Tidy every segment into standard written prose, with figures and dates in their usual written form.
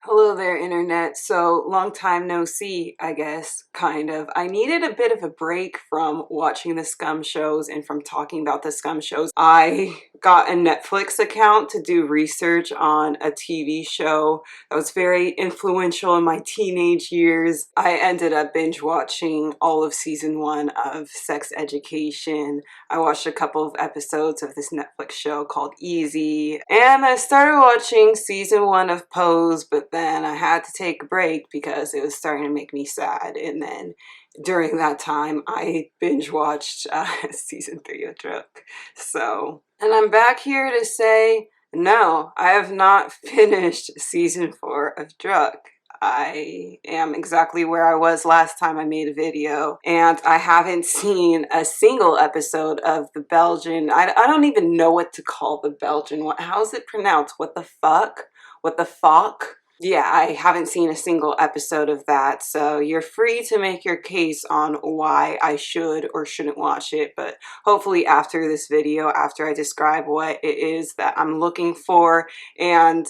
Hello there, internet. So, long time no see, I guess, kind of. I needed a bit of a break from watching the Scum shows and from talking about the Scum shows. I got a Netflix account to do research on a TV show that was very influential in my teenage years. I ended up binge watching all of season 1 of Sex Education. I watched a couple of episodes of this Netflix show called Easy, and I started watching season 1 of Pose, but then I had to take a break because it was starting to make me sad. And then during that time, I binge watched season 3 of Druk. And I'm back here to say, no, I have not finished season 4 of Druk. I am exactly where I was last time I made a video, and I haven't seen a single episode of the Belgian. I don't even know what to call the Belgian one. How's it pronounced? What the fuck? What the fuck? Yeah, I haven't seen a single episode of that, so you're free to make your case on why I should or shouldn't watch it, but hopefully after this video, after I describe what it is that I'm looking for. And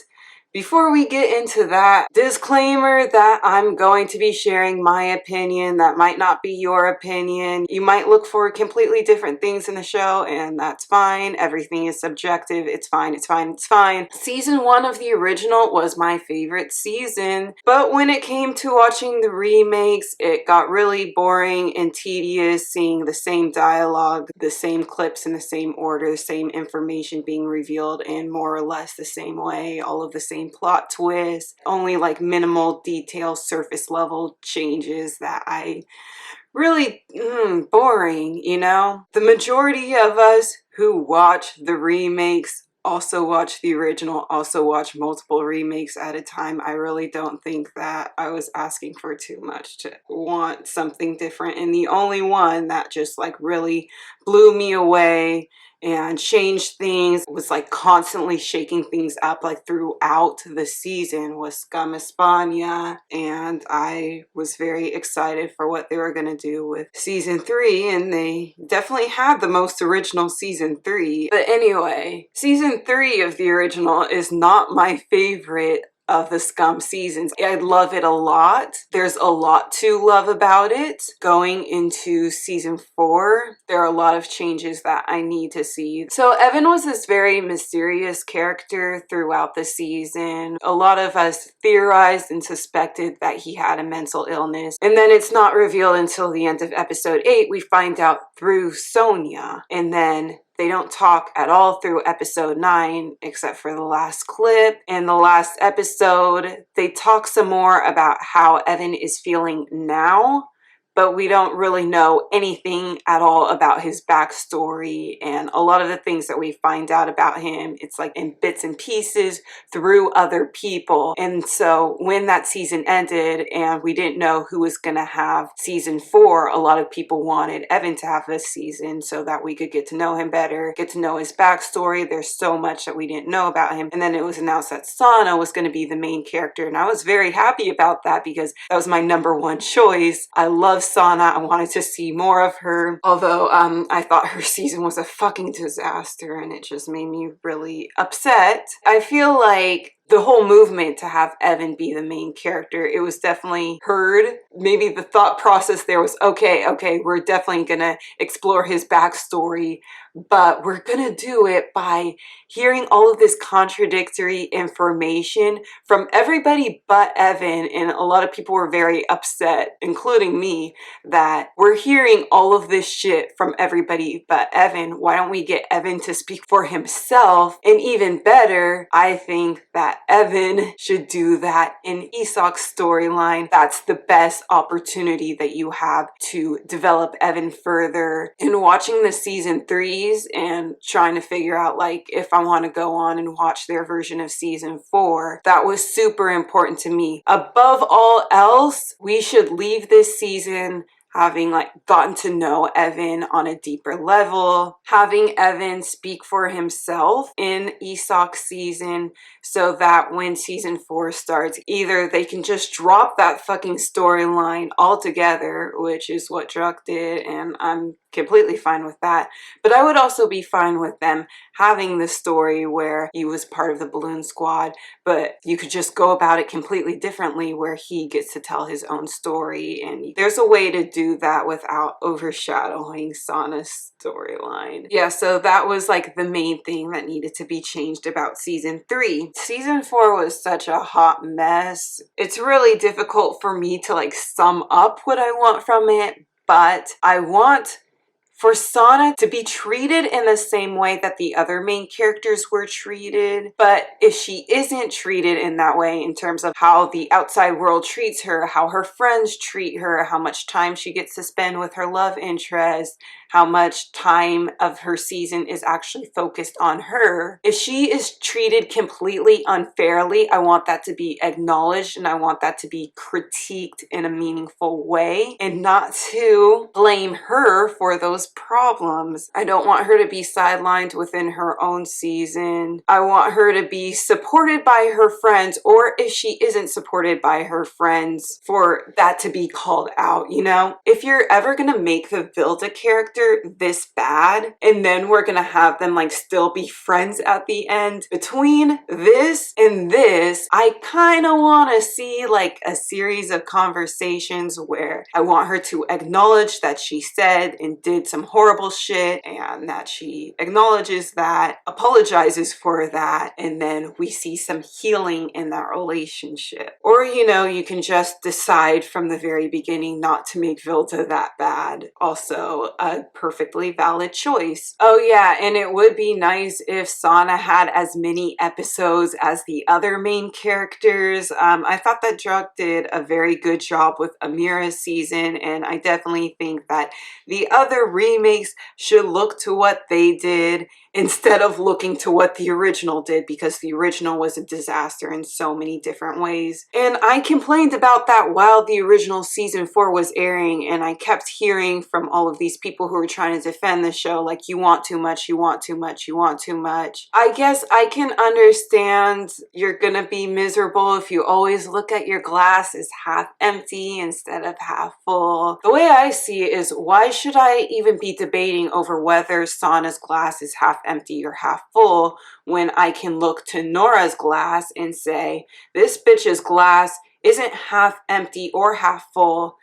before we get into that, disclaimer that I'm going to be sharing my opinion. That might not be your opinion. You might look for completely different things in the show, and that's fine. Everything is subjective. It's fine, it's fine, it's fine. Season 1 of the original was my favorite season, but when it came to watching the remakes, it got really boring and tedious, seeing the same dialogue, the same clips in the same order, the same information being revealed in more or less the same way, all of the same plot twists, only like minimal detail, surface level changes that I really boring, you know? The majority of us who watch the remakes also watch the original, also watch multiple remakes at a time. I really don't think that I was asking for too much to want something different. And the only one that just like really blew me away and changed things, was like constantly shaking things up like throughout the season, was Scum España. And I was very excited for what they were going to do with season 3, and they definitely had the most original season 3. But anyway, season 3 of the original is not my favorite of the Scum seasons. I love it a lot. There's a lot to love about it. Going into season 4, there are a lot of changes that I need to see. So Evan was this very mysterious character throughout the season. A lot of us theorized and suspected that he had a mental illness, and then it's not revealed until the end of episode 8. We find out through Sonia, and then they don't talk at all through episode 9, except for the last clip. In the last episode, they talk some more about how Evan is feeling now, but we don't really know anything at all about his backstory. And a lot of the things that we find out about him, it's like in bits and pieces through other people. And so when that season ended and we didn't know who was gonna have season 4, a lot of people wanted Evan to have this season so that we could get to know him better, get to know his backstory. There's so much that we didn't know about him. And then it was announced that Sana was gonna be the main character, and I was very happy about that because that was my #1 choice. I love Sana. I wanted to see more of her, although I thought her season was a fucking disaster and it just made me really upset. I feel like the whole movement to have Evan be the main character, it was definitely heard. Maybe the thought process there was, okay, we're definitely gonna explore his backstory, but we're gonna do it by hearing all of this contradictory information from everybody but Evan. And a lot of people were very upset, including me, that we're hearing all of this shit from everybody but Evan. Why don't we get Evan to speak for himself? And even better, I think that Evan should do that in Isak's storyline. That's the best opportunity that you have to develop Evan further. In watching the season 3s and trying to figure out like if I want to go on and watch their version of season 4, that was super important to me. Above all else, we should leave this season having like gotten to know Evan on a deeper level, having Evan speak for himself in Isak's season, so that when season 4 starts, either they can just drop that fucking storyline altogether, which is what Druk did, and I'm completely fine with that. But I would also be fine with them having the story where he was part of the balloon squad, but you could just go about it completely differently where he gets to tell his own story, and there's a way to do that without overshadowing Sana's storyline. Yeah, so that was like the main thing that needed to be changed about season 3. Season 4 was such a hot mess. It's really difficult for me to like sum up what I want from it, but I want for Sana to be treated in the same way that the other main characters were treated. But if she isn't treated in that way, in terms of how the outside world treats her, how her friends treat her, how much time she gets to spend with her love interest, how much time of her season is actually focused on her. If she is treated completely unfairly, I want that to be acknowledged, and I want that to be critiqued in a meaningful way, and not to blame her for those problems. I don't want her to be sidelined within her own season. I want her to be supported by her friends, or if she isn't supported by her friends, for that to be called out, you know? If you're ever gonna make the Vilda character this bad, and then we're gonna have them like still be friends at the end, between this and this, I kind of want to see like a series of conversations where I want her to acknowledge that she said and did some horrible shit, and that she acknowledges that, apologizes for that, and then we see some healing in that relationship. Or, you know, you can just decide from the very beginning not to make Vilda that bad. Also a perfectly valid choice. Oh yeah, and it would be nice if Sana had as many episodes as the other main characters. I thought that Druk did a very good job with Amira's season, and I definitely think that the other remakes should look to what they did instead of looking to what the original did, because the original was a disaster in so many different ways. And I complained about that while the original season 4 was airing, and I kept hearing from all of these people who were trying to defend the show, like, you want too much, you want too much, you want too much. I guess I can understand you're gonna be miserable if you always look at your glass as half empty instead of half full. The way I see it is, why should I even be debating over whether Sana's glass is half empty or half full when I can look to Nora's glass and say, this bitch's glass isn't half empty or half full,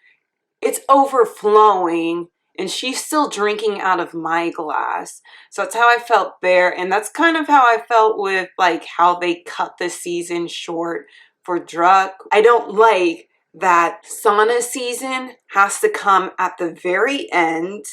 it's overflowing, and she's still drinking out of my glass. So that's how I felt there, and that's kind of how I felt with like how they cut the season short for Druk. I don't like that Sana's season has to come at the very end.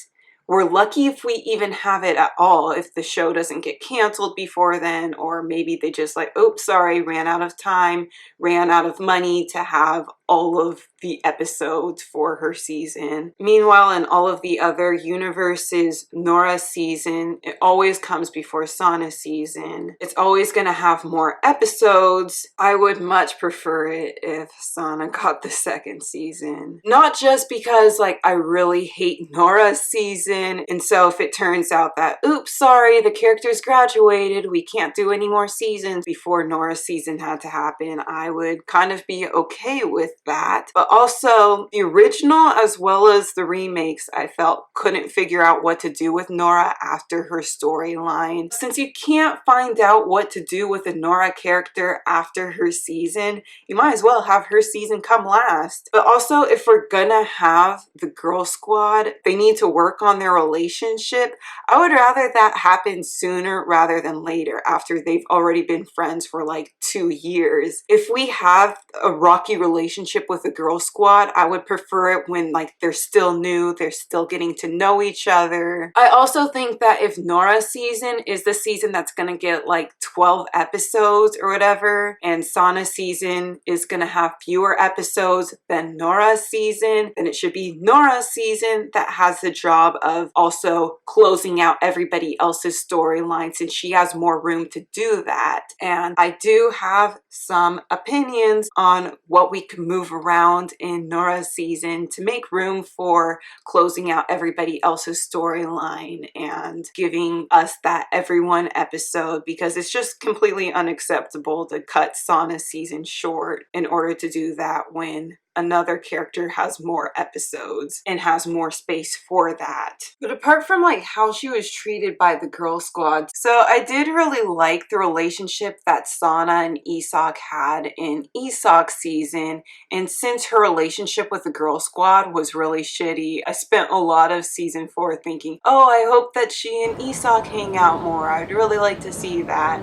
We're lucky if we even have it at all, if the show doesn't get canceled before then, or maybe they just like, oops, sorry, ran out of time, ran out of money to have all of the episodes for her season. Meanwhile, in all of the other universes, Nora's season, it always comes before Sana's season. It's always gonna have more episodes. I would much prefer it if Sana got the second season. Not just because like I really hate Nora's season, and so if it turns out that, oops, sorry, the character's graduated, we can't do any more seasons before Nora's season had to happen, I would kind of be okay with that. But also the original as well as the remakes, I felt couldn't figure out what to do with Nora after her storyline. Since you can't find out what to do with the Nora character after her season, you might as well have her season come last. But also, if we're gonna have the girl squad, they need to work on their relationship. I would rather that happen sooner rather than later, after they've already been friends for like 2 years. If we have a rocky relationship with the girl squad, I would prefer it when like they're still new, they're still getting to know each other. I also think that if Nora's season is the season that's gonna get like 12 episodes or whatever, and Sana's season is gonna have fewer episodes than Nora's season, then it should be Nora's season that has the job of also closing out everybody else's storyline, since she has more room to do that. And I do have some opinions on what we can move around in Nora's season to make room for closing out everybody else's storyline and giving us that everyone episode, because it's just completely unacceptable to cut Sana's season short in order to do that when another character has more episodes and has more space for that. But apart from like how she was treated by the girl squad, so I did really like the relationship that Sana and Isak had in Isak's season, and since her relationship with the girl squad was really shitty, I spent a lot of season 4 thinking, oh, I hope that she and Isak hang out more. I'd really like to see that.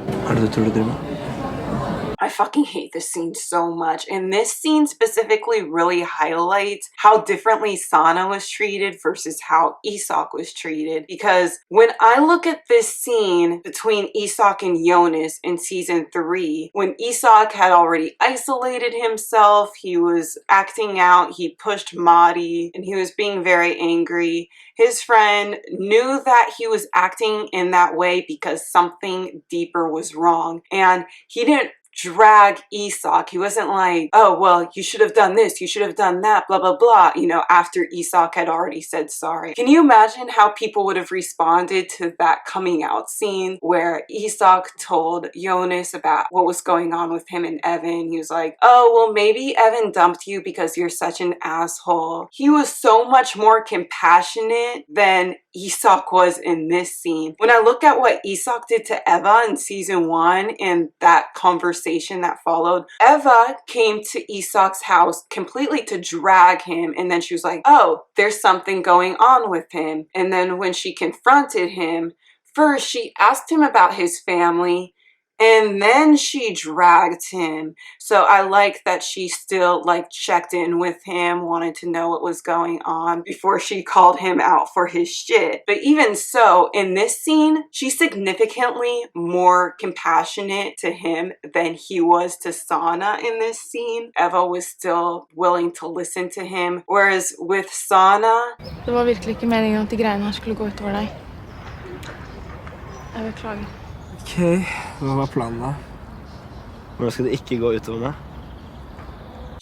I fucking hate this scene so much, and this scene specifically really highlights how differently Sana was treated versus how Isak was treated, because when I look at this scene between Isak and Jonas in season 3, when Isak had already isolated himself, he was acting out, he pushed Madi, and he was being very angry. His friend knew that he was acting in that way because something deeper was wrong, and he didn't drag Isak. He wasn't like, oh, well, you should have done this, you should have done that, blah, blah, blah, you know, after Isak had already said sorry. Can you imagine how people would have responded to that coming out scene where Isak told Jonas about what was going on with him and Evan? He was like, oh, well, maybe Evan dumped you because you're such an asshole. He was so much more compassionate than Isak was in this scene. When I look at what Isak did to Eva in season 1 and that conversation that followed, Eva came to Isak's house completely to drag him, and then she was like, oh, there's something going on with him. And then when she confronted him, first she asked him about his family, and then she dragged him. So I like that she still like checked in with him, wanted to know what was going on before she called him out for his shit. But even so, in this scene, she's significantly more compassionate to him than he was to Sana in this scene. Eva was still willing to listen to him, whereas with Sana, det var virkelig ikke meningen at de greiene her skulle gå utover deg. Jeg beklager. Ok, hva var planen da? Hvordan skal det ikke gå utover meg?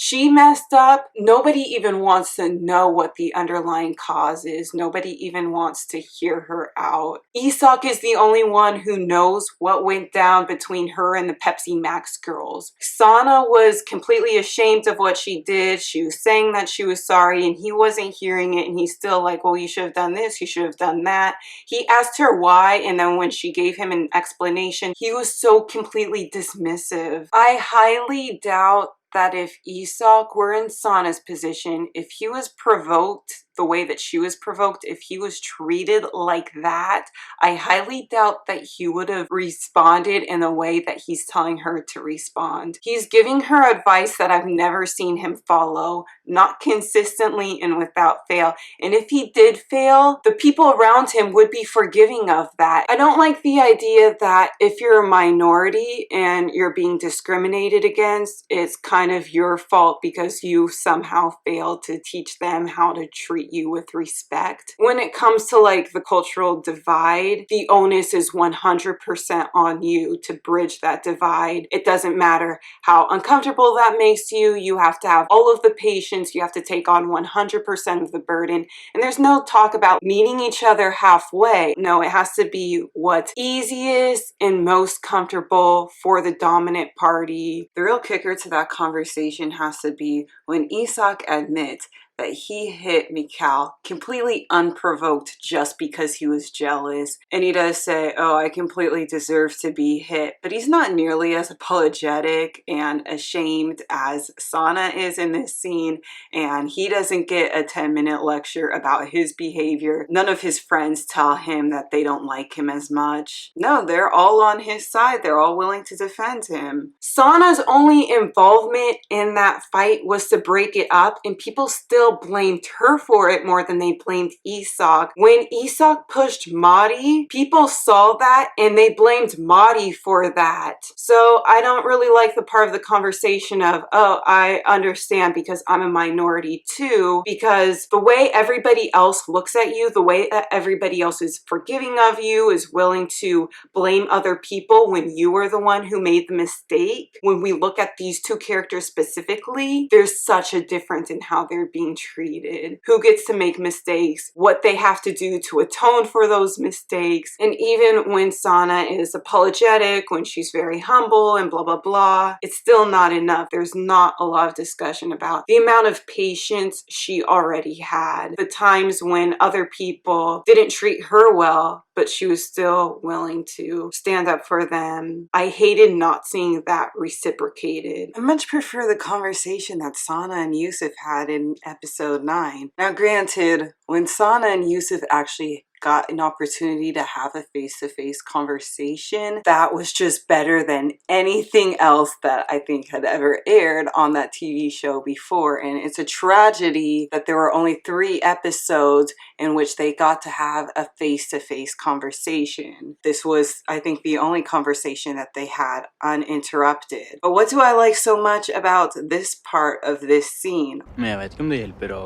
she messed up. Nobody even wants to know what the underlying cause is. Nobody even wants to hear her out. Isak is the only one who knows what went down between her and the Pepsi Max girls. Sana was completely ashamed of what she did. She was saying that she was sorry and he wasn't hearing it, and he's still like, well, you should have done this, you should have done that. He asked her why, and then when she gave him an explanation, he was so completely dismissive. I highly doubt that if Isak were in Sana's position, if he was provoked the way that she was provoked, if he was treated like that, I highly doubt that he would have responded in the way that he's telling her to respond. He's giving her advice that I've never seen him follow, not consistently and without fail. And if he did fail, the people around him would be forgiving of that. I don't like the idea that if you're a minority and you're being discriminated against, it's kind of your fault because you somehow failed to teach them how to treat you with respect. When it comes to like the cultural divide, the onus is 100% on you to bridge that divide. It doesn't matter how uncomfortable that makes you. You have to have all of the patience. You have to take on 100% of the burden. And there's no talk about meeting each other halfway. No, it has to be what's easiest and most comfortable for the dominant party. The real kicker to that conversation has to be when Isak admits that he hit Mikal completely unprovoked just because he was jealous. And he does say, oh, I completely deserve to be hit. But he's not nearly as apologetic and ashamed as Sana is in this scene. And he doesn't get a 10-minute lecture about his behavior. None of his friends tell him that they don't like him as much. No, they're all on his side. They're all willing to defend him. Sana's only involvement in that fight was to break it up, and people still blamed her for it more than they blamed Isak. When Isak pushed Madi, people saw that and they blamed Madi for that. So I don't really like the part of the conversation of, oh, I understand because I'm a minority too, because the way everybody else looks at you, the way that everybody else is forgiving of you, is willing to blame other people when you were the one who made the mistake. When we look at these two characters specifically, there's such a difference in how they're being being treated, who gets to make mistakes, what they have to do to atone for those mistakes. And even when Sana is apologetic, when she's very humble and blah, blah, blah, it's still not enough. There's not a lot of discussion about the amount of patience she already had, the times when other people didn't treat her well, but she was still willing to stand up for them. I hated not seeing that reciprocated. I much prefer the conversation that Sana and Yusuf had in episode 9. Now granted, when Sana and Yusuf actually got an opportunity to have a face-to-face conversation, that was just better than anything else that I think had ever aired on that TV show before. And it's a tragedy that there were only 3 episodes in which they got to have a face-to-face conversation. This was, I think, the only conversation that they had uninterrupted. But what do I like so much about this part of this scene? Men jeg vet ikke om det hjelper å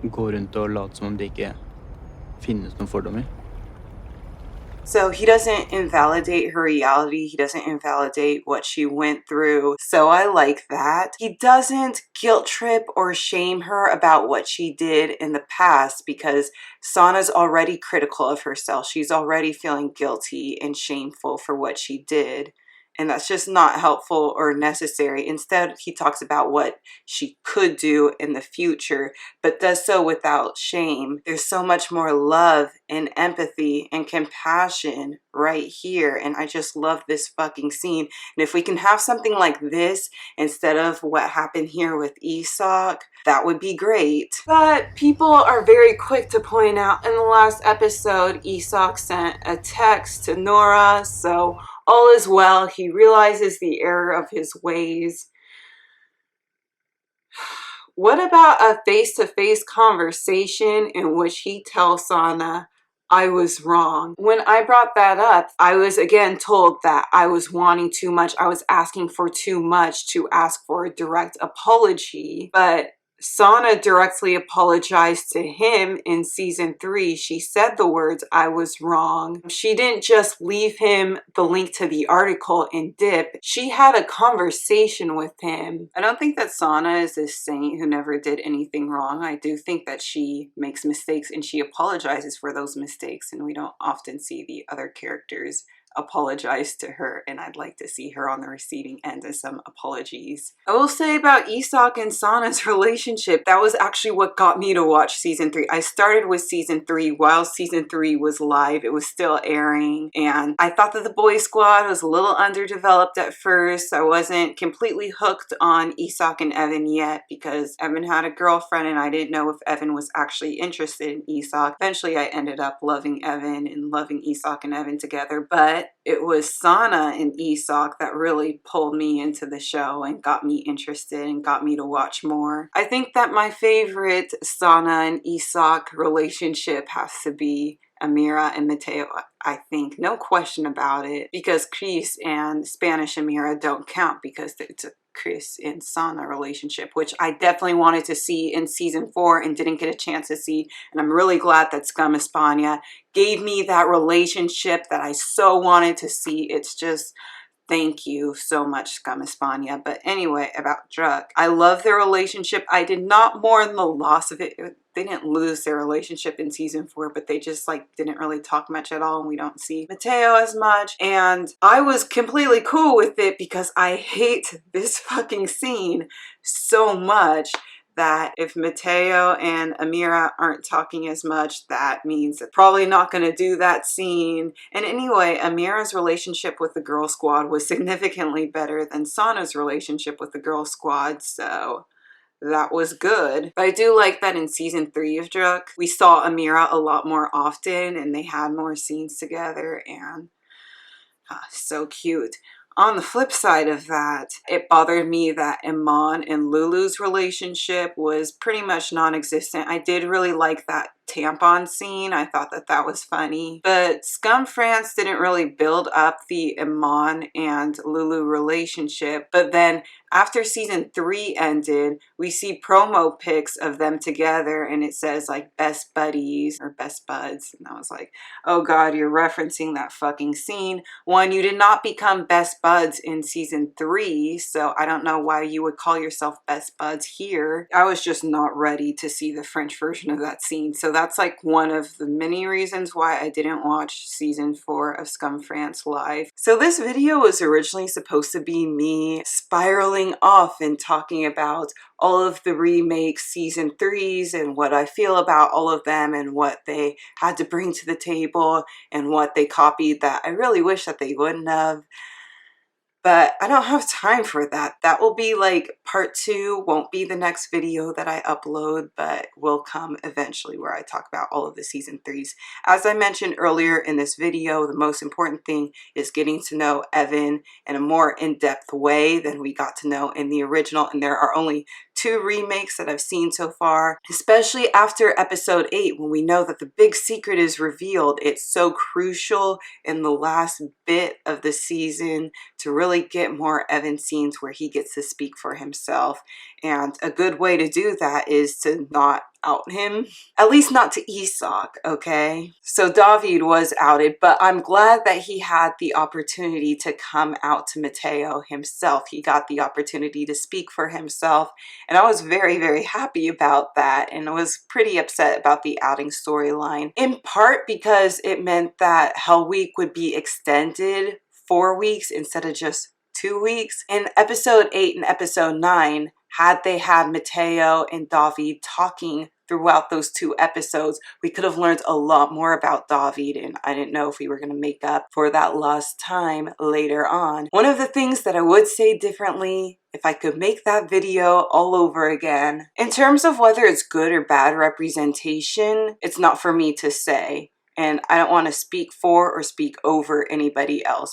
gå rundt og late som om det ikke finnes noen fordommer. So he doesn't invalidate her reality. He doesn't invalidate what she went through. So I like that. He doesn't guilt trip or shame her about what she did in the past, because Sana's already critical of herself. She's already feeling guilty and shameful for what she did. And that's just not helpful or necessary. Instead, he talks about what she could do in the future, but does so without shame. There's so much more love and empathy and compassion right here. And I just love this fucking scene. And if we can have something like this instead of what happened here with Isak, that would be great. But people are very quick to point out in the last episode, Isak sent a text to Nora, so all is well. He realizes the error of his ways. What about a face-to-face conversation in which he tells Sana, I was wrong? When I brought that up, I was again told that I was wanting too much. I was asking for too much to ask for a direct apology. But Sana directly apologized to him in season 3. She said the words, I was wrong. She didn't just leave him the link to the article and dip. She had a conversation with him. I don't think that Sana is this saint who never did anything wrong. I do think that she makes mistakes and she apologizes for those mistakes, and we don't often see the other characters apologize to her, and I'd like to see her on the receiving end of some apologies. I will say about Isak and Sana's relationship, that was actually what got me to watch season 3. I started with season 3 while season 3 was live. It was still airing, and I thought that the boys squad was a little underdeveloped at first. I wasn't completely hooked on Isak and Evan yet, because Evan had a girlfriend and I didn't know if Evan was actually interested in Isak. Eventually I ended up loving Evan and loving Isak and Evan together, but it was Sana and Isak that really pulled me into the show and got me interested and got me to watch more. I think that my favorite Sana and Isak relationship has to be Amira and Mateo. I think, no question about it, because Chris and Spanish Amira don't count because it's a Chris and Sana relationship, which I definitely wanted to see in season 4 and didn't get a chance to see. And I'm really glad that Scum España gave me that relationship that I so wanted to see. It's just, thank you so much, Scum España. But anyway, about Druck, I love their relationship. I did not mourn the loss of it. They didn't lose their relationship in season 4, but they just didn't really talk much at all, and we don't see Mateo as much. And I was completely cool with it because I hate this fucking scene so much that if Mateo and Amira aren't talking as much, that means they're probably not going to do that scene. And anyway, Amira's relationship with the girl squad was significantly better than Sana's relationship with the girl squad, so that was good. But I do like that in season 3 of Druck, we saw Amira a lot more often and they had more scenes together, and so cute. On the flip side of that, it bothered me that Iman and Lulu's relationship was pretty much non-existent. I did really like that tampon scene. I thought that that was funny. But Scum France didn't really build up the Iman and Lulu relationship. But then after season 3 ended, we see promo pics of them together and it says like best buddies or best buds. And I was like, oh God, you're referencing that fucking scene. One, you did not become best buds in season 3, so I don't know why you would call yourself best buds here. I was just not ready to see the French version of that scene. So that's like one of the many reasons why I didn't watch season 4 of Scum France live. So this video was originally supposed to be me spiraling off and talking about all of the remakes season 3s and what I feel about all of them and what they had to bring to the table and what they copied that I really wish that they wouldn't have. But I don't have time for that. That will be like part 2, won't be the next video that I upload, but will come eventually where I talk about all of the season 3s. As I mentioned earlier in this video, the most important thing is getting to know Evan in a more in-depth way than we got to know in the original, and there are only 2 remakes that I've seen so far, especially after episode 8 when we know that the big secret is revealed. It's so crucial in the last bit of the season to really get more Evan scenes where he gets to speak for himself. And a good way to do that is to not out him, at least not to Isak, okay? So David was outed, but I'm glad that he had the opportunity to come out to Mateo himself. He got the opportunity to speak for himself, and I was very, very happy about that, and I was pretty upset about the outing storyline, in part because it meant that Hell Week would be extended 4 weeks instead of just 2 weeks. In episode 8 and episode 9, had they had Mateo and David talking throughout those 2 episodes, we could have learned a lot more about David, and I didn't know if we were going to make up for that lost time later on. One of the things that I would say differently, if I could make that video all over again, in terms of whether it's good or bad representation, it's not for me to say, and I don't want to speak for or speak over anybody else.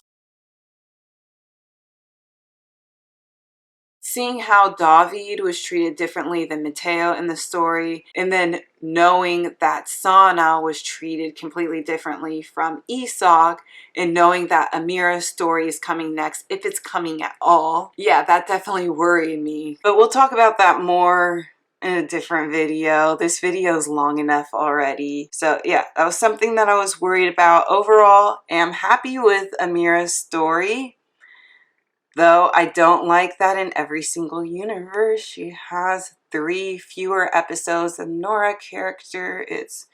Seeing how David was treated differently than Mateo in the story, and then knowing that Sana was treated completely differently from Isak, and knowing that Amira's story is coming next, if it's coming at all, yeah, that definitely worried me. But we'll talk about that more in a different video. This video is long enough already. So yeah, that was something that I was worried about. Overall, I'm happy with Amira's story. Though I don't like that in every single universe she has 3 fewer episodes than Nora character. It's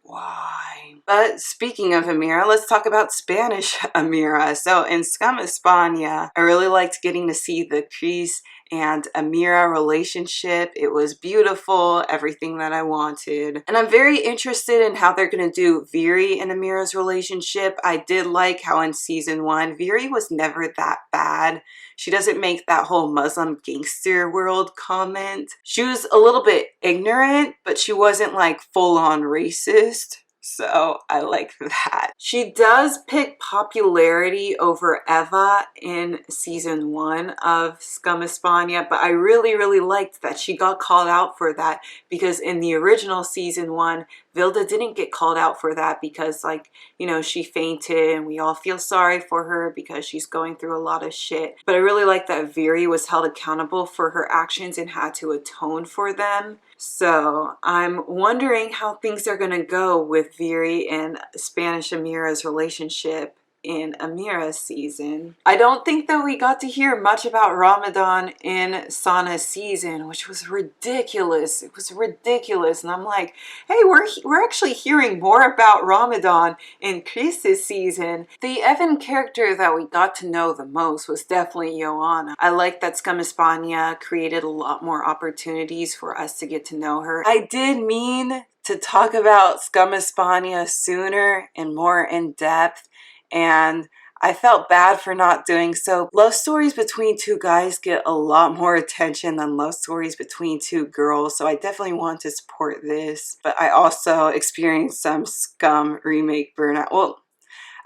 why? But speaking of Amira, let's talk about Spanish Amira. So in Scum España, I really liked getting to see the Chris and Amira relationship. It was beautiful, everything that I wanted. And I'm very interested in how they're going to do Viri and Amira's relationship. I did like how in season 1, Viri was never that bad. She doesn't make that whole Muslim gangster world comment. She was a little bit ignorant, but she wasn't like full-on racist. So I like that. She does pick popularity over Eva in season 1 of Scum España, but I really, really liked that she got called out for that, because in the original season 1, Vilda didn't get called out for that because, like, you know, she fainted and we all feel sorry for her because she's going through a lot of shit. But I really like that Viri was held accountable for her actions and had to atone for them. So I'm wondering how things are going to go with Viri and Spanish Amira's relationship in Amira's season. I don't think that we got to hear much about Ramadan in Sana's season, which was ridiculous. It was ridiculous. And I'm like, hey, we're actually hearing more about Ramadan in Chris's season. The Evan character that we got to know the most was definitely Joanna. I like that Scum España created a lot more opportunities for us to get to know her. I did mean to talk about Scum España sooner and more in depth, and I felt bad for not doing so. Love stories between 2 guys get a lot more attention than love stories between 2 girls, so I definitely want to support this. But I also experienced some Scum remake burnout. Well,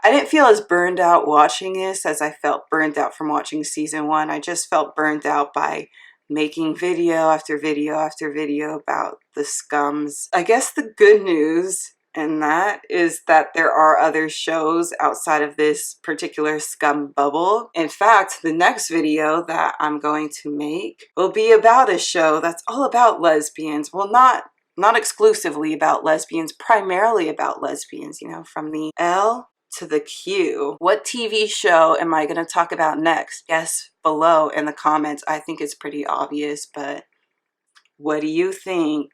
I didn't feel as burned out watching this as I felt burned out from watching season 1. I just felt burned out by making video after video after video about the scums. I guess the good news in that is that there are other shows outside of this particular scum bubble. In fact, the next video that I'm going to make will be about a show that's all about lesbians. Well, not exclusively about lesbians, primarily about lesbians, you know, from the L to the Q. What TV show am I going to talk about next? Guess below in the comments. I think it's pretty obvious, but what do you think?